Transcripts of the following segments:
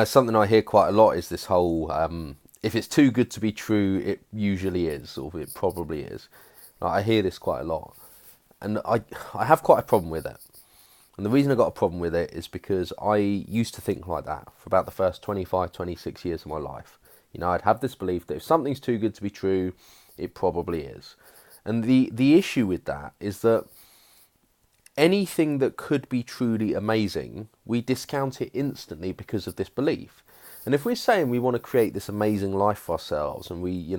Something I hear quite a lot is this whole, if it's too good to be true, it usually is, or it probably is. I hear this quite a lot. And I have quite a problem with it. And the reason I got a problem with it is because I used to think like that for about the first 25, 26 years of my life. I'd have this belief that if something's too good to be true, it probably is. And the issue with that is that anything that could be truly amazing, we discount it instantly because of this belief. And if we're saying we want to create this amazing life for ourselves, and we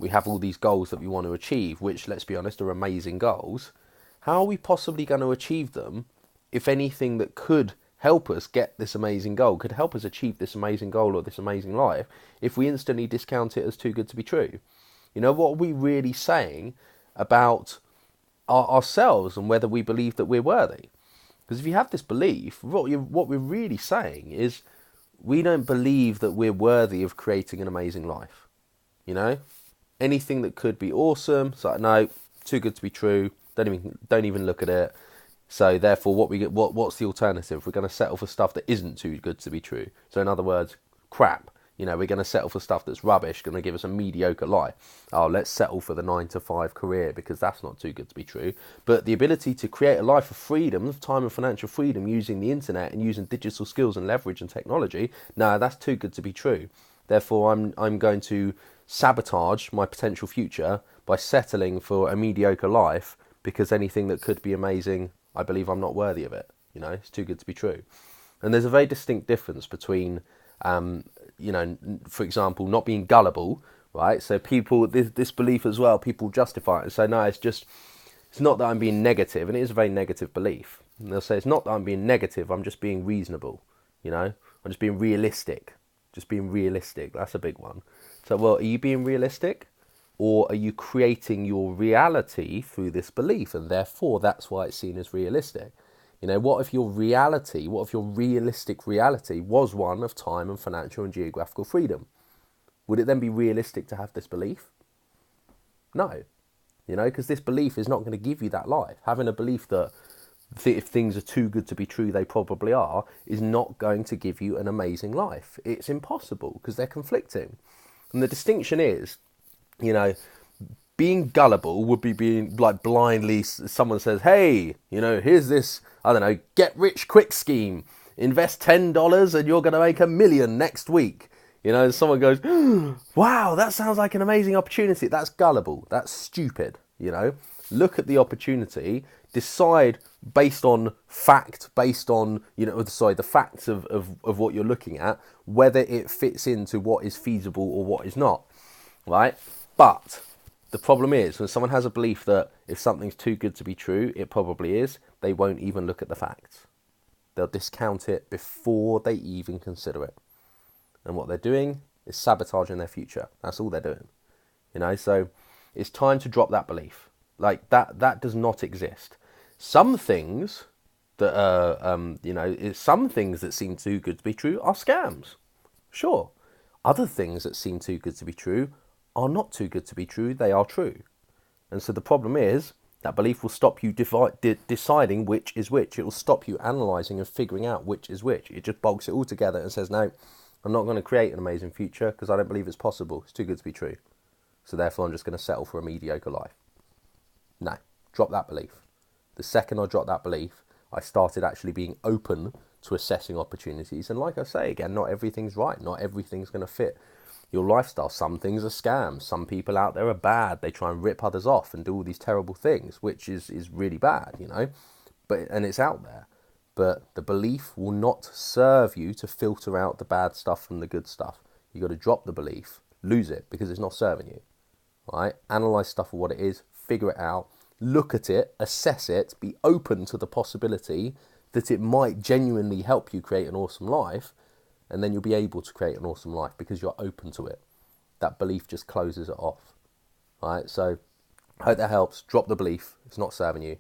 have all these goals that we want to achieve, which, let's be honest, are amazing goals, how are we possibly going to achieve them if anything that could help us get this amazing goal, could help us achieve this amazing goal or this amazing life, if we instantly discount it as too good to be true? What are we really saying about ourselves and whether we believe that we're worthy? Because if you have this belief, what we're really saying is we don't believe that we're worthy of creating an amazing life. Anything that could be awesome, it's like, no, too good to be true. Don't even look at it. So therefore, what's the alternative? We're going to settle for stuff that isn't too good to be true. So in other words, crap. We're going to settle for stuff that's rubbish, going to give us a mediocre life. Oh, let's settle for the 9 to 5 career because that's not too good to be true. But the ability to create a life of freedom, of time and financial freedom, using the internet and using digital skills and leverage and technology, no, that's too good to be true. Therefore, I'm going to sabotage my potential future by settling for a mediocre life because anything that could be amazing, I believe I'm not worthy of it. It's too good to be true. And there's a very distinct difference between for example, not being gullible, right? So people, this belief as well, people justify it and say, no, it's not that I'm being negative, and it is a very negative belief. And they'll say, it's not that I'm being negative, I'm just being reasonable, I'm just being realistic. Just being realistic, that's a big one. So, well, are you being realistic? Or are you creating your reality through this belief, and therefore that's why it's seen as realistic? What if your realistic reality was one of time and financial and geographical freedom? Would it then be realistic to have this belief? No. Because this belief is not going to give you that life. Having a belief that if things are too good to be true, they probably are, is not going to give you an amazing life. It's impossible because they're conflicting. And the distinction is, being gullible would be being like blindly, someone says, hey, here's this, I don't know, get rich quick scheme. Invest $10 and you're going to make $1 million next week. Someone goes, wow, that sounds like an amazing opportunity. That's gullible. That's stupid. Look at the opportunity, decide based on fact, based on, the facts of what you're looking at, whether it fits into what is feasible or what is not. Right? But the problem is, when someone has a belief that if something's too good to be true, it probably is, they won't even look at the facts. They'll discount it before they even consider it. And what they're doing is sabotaging their future. That's all they're doing. So it's time to drop that belief. Like that does not exist. Some things that some things that seem too good to be true are scams. Sure. Other things that seem too good to be true are not too good to be true, they are true. And so the problem is, that belief will stop you deciding which is which. It will stop you analysing and figuring out which is which. It just bogs it all together and says, no, I'm not going to create an amazing future because I don't believe it's possible. It's too good to be true. So therefore I'm just going to settle for a mediocre life. No, drop that belief. The second I dropped that belief, I started actually being open to assessing opportunities. And like I say again, not everything's right. Not everything's going to fit your lifestyle. Some things are scams. Some people out there are bad. They try and rip others off and do all these terrible things, which is really bad, and it's out there. But the belief will not serve you to filter out the bad stuff from the good stuff. You got to drop the belief, lose it, because it's not serving you. Right? Analyze stuff for what it is, figure it out, look at it, assess it, be open to the possibility that it might genuinely help you create an awesome life. And then you'll be able to create an awesome life because you're open to it. That belief just closes it off. All right, so I hope that helps. Drop the belief. It's not serving you.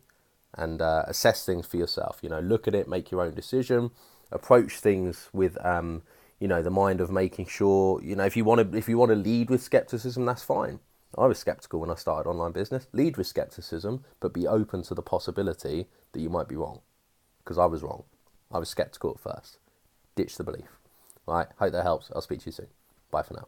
And assess things for yourself. Look at it, make your own decision. Approach things with, the mind of making sure, if you want to lead with skepticism, that's fine. I was skeptical when I started online business. Lead with skepticism, but be open to the possibility that you might be wrong. Because I was wrong. I was skeptical at first. Ditch the belief. All right, hope that helps. I'll speak to you soon. Bye for now.